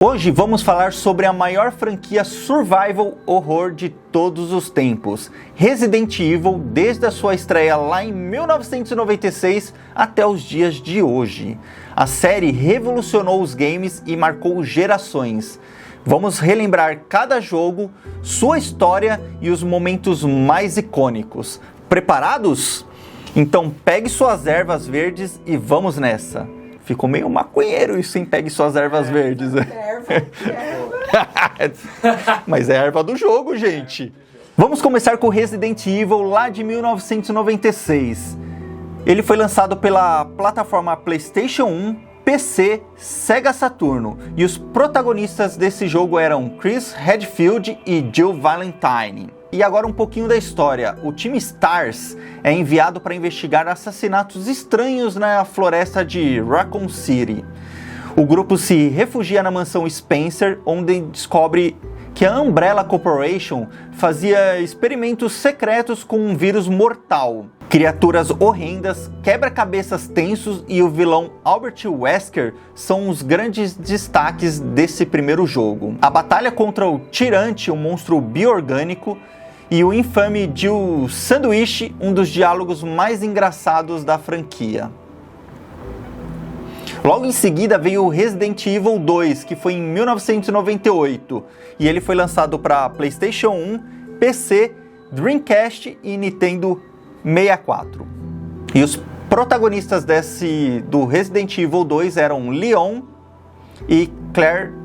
Hoje vamos falar sobre a maior franquia survival horror de todos os tempos, Resident Evil, desde a sua estreia lá em 1996 até os dias de hoje. A série revolucionou os games e marcou gerações. Vamos relembrar cada jogo, sua história e os momentos mais icônicos. Preparados? Então pegue suas ervas verdes e vamos nessa! Ficou meio maconheiro isso, hein? Pegue suas ervas verdes. Mas é a erva do jogo, gente. Vamos começar com Resident Evil lá de 1996. Ele foi lançado pela plataforma PlayStation 1, PC, Sega Saturno. E os protagonistas desse jogo eram Chris Redfield e Jill Valentine. E agora um pouquinho da história. O time STARS é enviado para investigar assassinatos estranhos na floresta de Raccoon City. O grupo se refugia na mansão Spencer, onde descobre que a Umbrella Corporation fazia experimentos secretos com um vírus mortal. Criaturas horrendas, quebra-cabeças tensos e o vilão Albert Wesker são os grandes destaques desse primeiro jogo. A batalha contra o Tyrant, um monstro bio-orgânico, e o infame Jill Sandwich, um dos diálogos mais engraçados da franquia. Logo em seguida veio o Resident Evil 2, que foi em 1998, e ele foi lançado para PlayStation 1, PC, Dreamcast e Nintendo 64. E os protagonistas do Resident Evil 2 eram Leon e Claire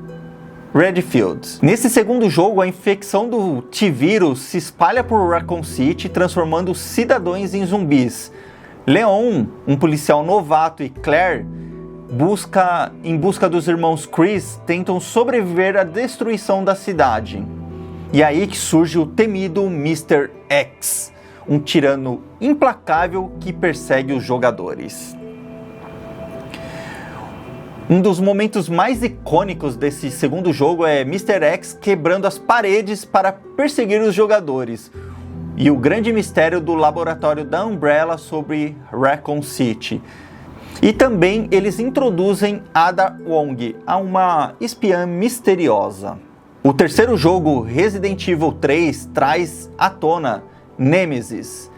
Redfield. Nesse segundo jogo, a infecção do T-Vírus se espalha por Raccoon City, transformando cidadãos em zumbis. Leon, um policial novato, e Claire, em busca dos irmãos Chris, tentam sobreviver à destruição da cidade. E aí que surge o temido Mr. X, um tirano implacável que persegue os jogadores. Um dos momentos mais icônicos desse segundo jogo é Mr. X quebrando as paredes para perseguir os jogadores, e o grande mistério do laboratório da Umbrella sobre Raccoon City. E também eles introduzem Ada Wong, uma espiã misteriosa. O terceiro jogo, Resident Evil 3, traz à tona Nemesis,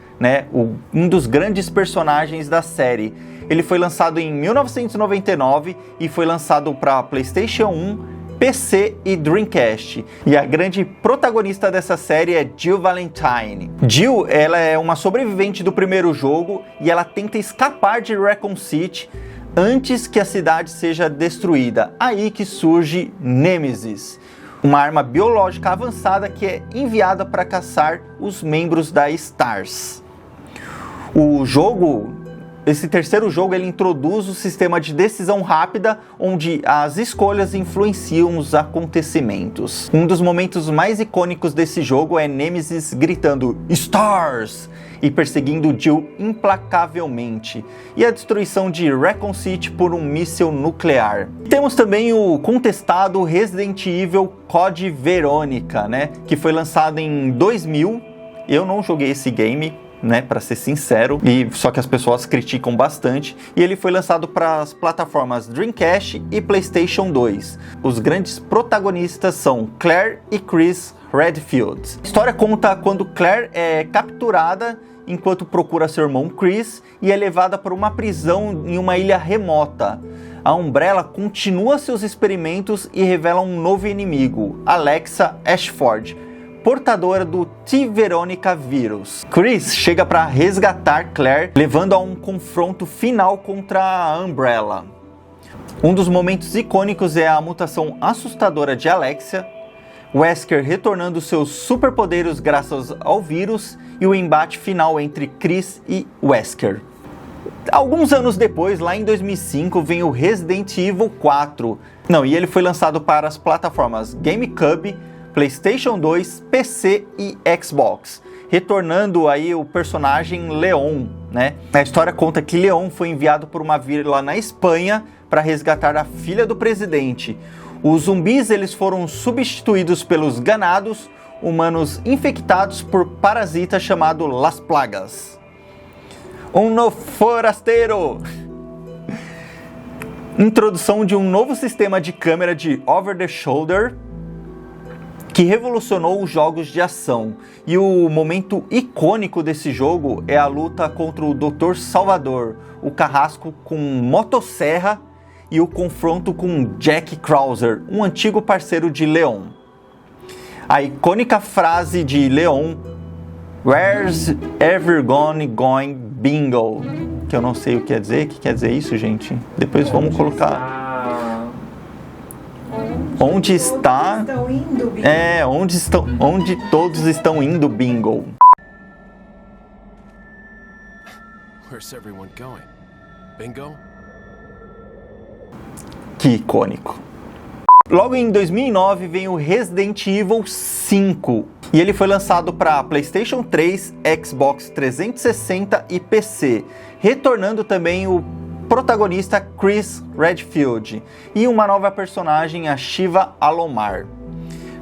um dos grandes personagens da série. Ele foi lançado em 1999 e foi lançado para PlayStation 1, PC e Dreamcast. E a grande protagonista dessa série é Jill Valentine. Jill, ela é uma sobrevivente do primeiro jogo e ela tenta escapar de Raccoon City antes que a cidade seja destruída. Aí que surge Nemesis, uma arma biológica avançada que é enviada para caçar os membros da STARS. Esse terceiro jogo ele introduz o sistema de decisão rápida, onde as escolhas influenciam os acontecimentos. Um dos momentos mais icônicos desse jogo é Nemesis gritando "STARS!" e perseguindo Jill implacavelmente, e a destruição de Raccoon City por um míssil nuclear. Temos também o contestado Resident Evil Code Veronica, que foi lançado em 2000. Eu não joguei esse game, para ser sincero, só que as pessoas criticam bastante, e ele foi lançado para as plataformas Dreamcast e PlayStation 2. Os grandes protagonistas são Claire e Chris Redfield. A história conta quando Claire é capturada enquanto procura seu irmão Chris e é levada para uma prisão em uma ilha remota. A Umbrella continua seus experimentos e revela um novo inimigo, Alexa Ashford, portadora do T-Veronica vírus. Chris chega para resgatar Claire, levando a um confronto final contra a Umbrella. Um dos momentos icônicos é a mutação assustadora de Alexa, Wesker retornando seus superpoderes graças ao vírus e o embate final entre Chris e Wesker. Alguns anos depois, lá em 2005, vem o Resident Evil 4. E ele foi lançado para as plataformas GameCube, PlayStation 2, PC e Xbox, retornando aí o personagem Leon, A história conta que Leon foi enviado por uma vila na Espanha para resgatar a filha do presidente. Os zumbis eles foram substituídos pelos ganados, humanos infectados por parasita chamado Las Plagas. Um novo forasteiro! Introdução de um novo sistema de câmera de over the shoulder que revolucionou os jogos de ação. E o momento icônico desse jogo é a luta contra o Dr. Salvador, o carrasco com motosserra, e o confronto com Jack Krauser, um antigo parceiro de Leon. A icônica frase de Leon, "Where's everyone going bingo?", que eu não sei o que quer dizer. O que quer dizer isso, gente? Depois vamos colocar... Onde está... onde todos estão indo bingo. Where's everyone going? Bingo? Que icônico. Logo em 2009 vem o Resident Evil 5 e ele foi lançado para PlayStation 3, Xbox 360 e PC, retornando também o protagonista Chris Redfield e uma nova personagem, a Shiva Alomar.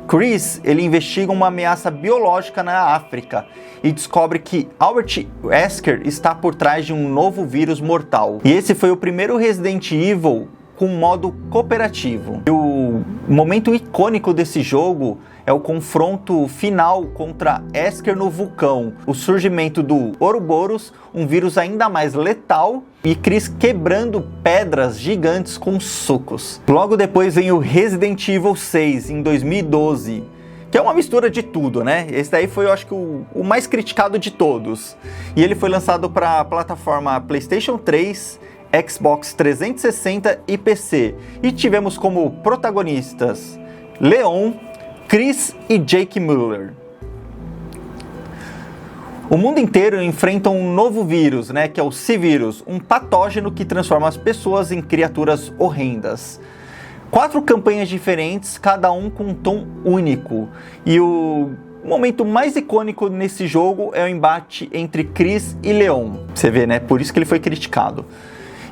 Chris, ele investiga uma ameaça biológica na África e descobre que Albert Wesker está por trás de um novo vírus mortal. E esse foi o primeiro Resident Evil com modo cooperativo. E o momento icônico desse jogo é o confronto final contra Wesker no vulcão, o surgimento do Ouroboros, um vírus ainda mais letal, e Chris quebrando pedras gigantes com socos. Logo depois vem o Resident Evil 6, em 2012, que é uma mistura de tudo, né? Esse daí foi, eu acho que, o mais criticado de todos. E ele foi lançado para a plataforma PlayStation 3, Xbox 360 e PC. E tivemos como protagonistas Leon, Chris e Jake Muller. O mundo inteiro enfrenta um novo vírus, né, que é o C-Vírus, um patógeno que transforma as pessoas em criaturas horrendas. 4 campanhas diferentes, cada um com um tom único. E o momento mais icônico nesse jogo é o embate entre Chris e Leon. Você vê, né? Por isso que ele foi criticado.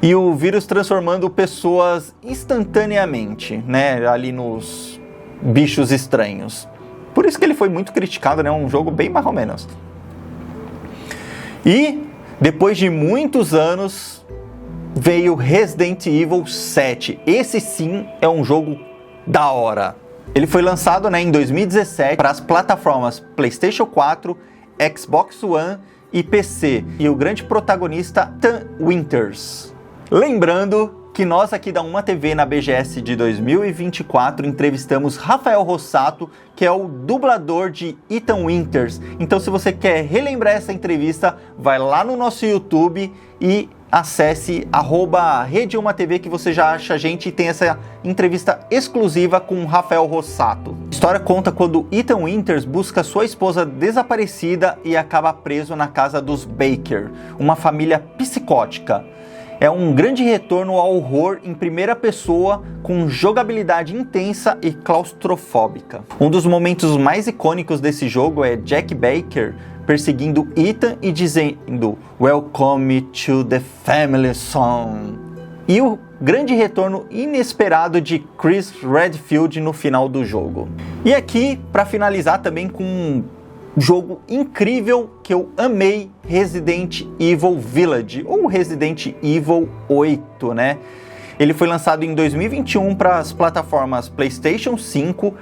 E o vírus transformando pessoas instantaneamente, né? Ali nos bichos estranhos. Por isso que ele foi muito criticado, né? Um jogo bem mais ou menos. E depois de muitos anos veio Resident Evil 7. Esse sim é um jogo da hora. Ele foi lançado, né, em 2017 para as plataformas PlayStation 4, Xbox One e PC. E o grande protagonista, Ethan Winters. Lembrando que nós aqui da Uma TV na BGS de 2024 entrevistamos Rafael Rossato, que é o dublador de Ethan Winters. Então, se você quer relembrar essa entrevista, vai lá no nosso YouTube e acesse @RedeUmaTV, que você já acha a gente e tem essa entrevista exclusiva com Rafael Rossato. A história conta quando Ethan Winters busca sua esposa desaparecida e acaba preso na casa dos Baker, uma família psicótica. É um grande retorno ao horror em primeira pessoa, com jogabilidade intensa e claustrofóbica. Um dos momentos mais icônicos desse jogo é Jack Baker perseguindo Ethan e dizendo "Welcome to the family song". E o grande retorno inesperado de Chris Redfield no final do jogo. E aqui, para finalizar também com um jogo incrível que eu amei, Resident Evil Village, ou Resident Evil 8, né? Ele foi lançado em 2021 para as plataformas PlayStation 5,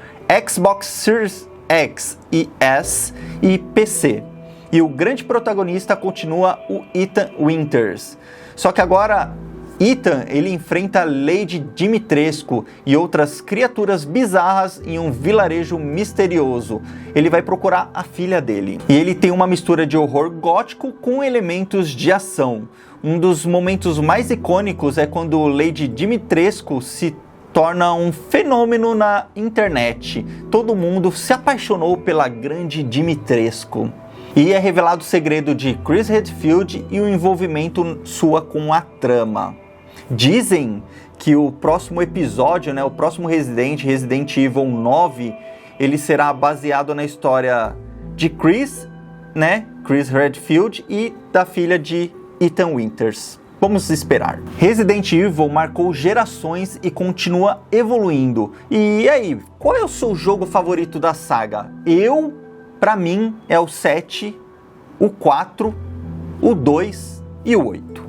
Xbox Series X e S e PC. E o grande protagonista continua o Ethan Winters. Só que agora Ethan, ele enfrenta Lady Dimitrescu e outras criaturas bizarras em um vilarejo misterioso. Ele vai procurar a filha dele. E ele tem uma mistura de horror gótico com elementos de ação. Um dos momentos mais icônicos é quando Lady Dimitrescu se torna um fenômeno na internet. Todo mundo se apaixonou pela grande Dimitrescu. E é revelado o segredo de Chris Redfield e o envolvimento sua com a trama. Dizem que o próximo episódio, né, o próximo Resident Evil 9, ele será baseado na história de Chris, né, Chris Redfield, e da filha de Ethan Winters. Vamos esperar. Resident Evil marcou gerações e continua evoluindo. E aí, qual é o seu jogo favorito da saga? Pra mim, é o 7, o 4, o 2 e o 8.